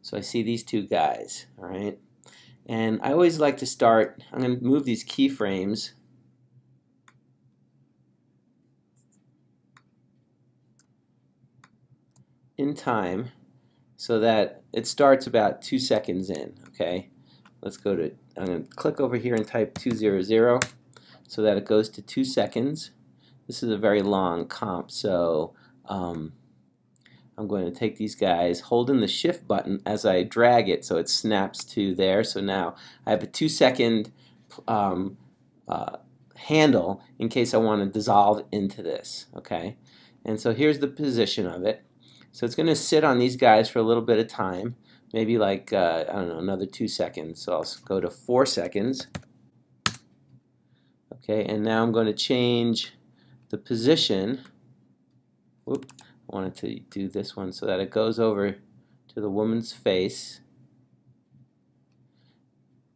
So I see these two guys, all right? And I always like to start, I'm going to move these keyframes in time so that it starts about 2 seconds in, okay? Let's go to, I'm going to click over here and type 200 so that it goes to 2 seconds. This is a very long comp, so I'm going to take these guys, holding the shift button as I drag it so it snaps to there. So now I have a 2 second handle in case I want to dissolve into this, okay? And so here's the position of it. So it's going to sit on these guys for a little bit of time, maybe like, I don't know, another 2 seconds. So I'll go to 4 seconds. Okay, and now I'm going to change the position. Whoop, I wanted to do this one so that it goes over to the woman's face.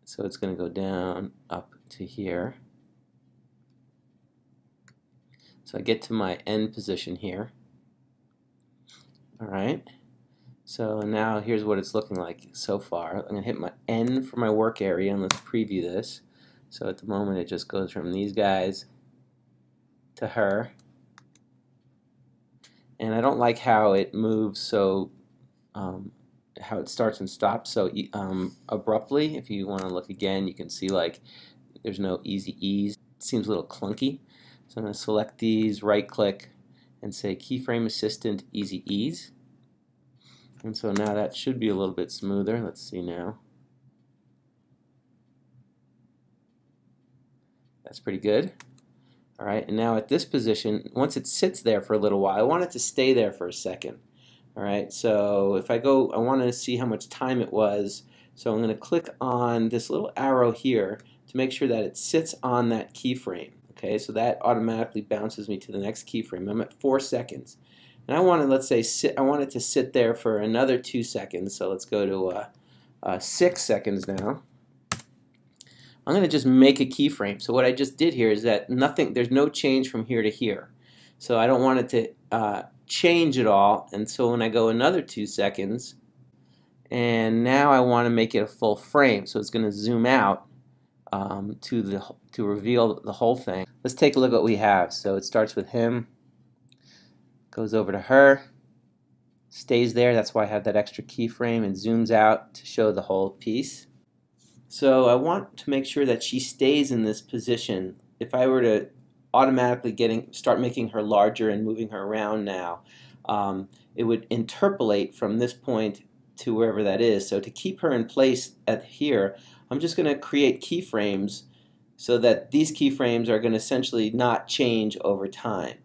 So it's going to go down up to here. So I get to my end position here. Alright, so now here's what it's looking like so far. I'm going to hit my N for my work area, and let's preview this. So at the moment it just goes from these guys to her. And I don't like how it moves so, how it starts and stops so abruptly. If you want to look again, you can see like there's no easy ease. It seems a little clunky. So I'm going to select these, right click, and say Keyframe Assistant Easy Ease. And so now that should be a little bit smoother. Let's see now. That's pretty good. Alright, and now at this position, once it sits there for a little while, I want it to stay there for a second. Alright, so if I go, I want to see how much time it was. So I'm going to click on this little arrow here to make sure that it sits on that keyframe. Okay, so that automatically bounces me to the next keyframe. I'm at 4 seconds. And I want to, let's say, I want it to sit there for another 2 seconds. So let's go to 6 seconds now. I'm going to just make a keyframe. So what I just did here is that there's no change from here to here. So I don't want it to change at all. And so when I go another 2 seconds, and now I want to make it a full frame. So it's going to zoom out to reveal the whole thing. Let's take a look at what we have. So it starts with him, goes over to her, stays there. That's why I have that extra keyframe, and zooms out to show the whole piece. So I want to make sure that she stays in this position. If I were to automatically start making her larger and moving her around now, it would interpolate from this point to wherever that is. So to keep her in place at here, I'm just going to create keyframes so that these keyframes are going to essentially not change over time.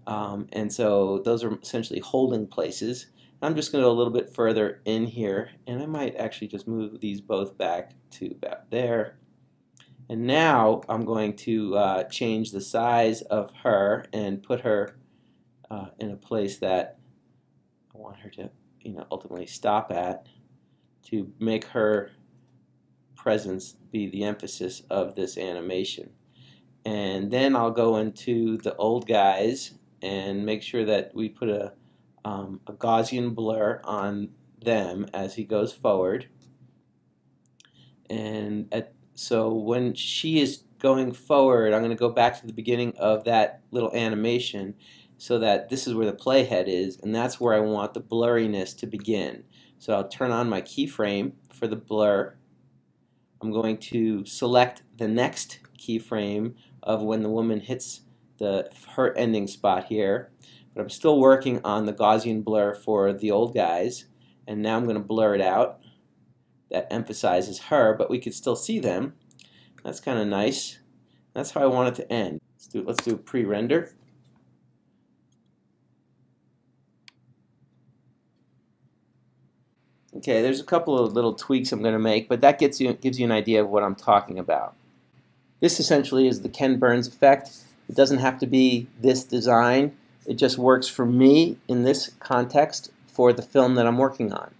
And so those are essentially holding places. I'm just going to go a little bit further in here, and I might actually just move these both back to about there. And now I'm going to change the size of her and put her in a place that I want her to, ultimately stop at, to make her presence be the emphasis of this animation. And then I'll go into the old guys and make sure that we put a Gaussian blur on them as he goes forward. And so when she is going forward, I'm going to go back to the beginning of that little animation so that this is where the playhead is, and that's where I want the blurriness to begin. So I'll turn on my keyframe for the blur. I'm going to select the next keyframe of when the woman hits her ending spot here, but I'm still working on the Gaussian blur for the old guys, and now I'm going to blur it out. That emphasizes her, but we could still see them. That's kind of nice. That's how I want it to end. Let's do a pre-render. Okay, there's a couple of little tweaks I'm going to make, but that gives you an idea of what I'm talking about. This essentially is the Ken Burns effect. It doesn't have to be this design. It just works for me in this context for the film that I'm working on.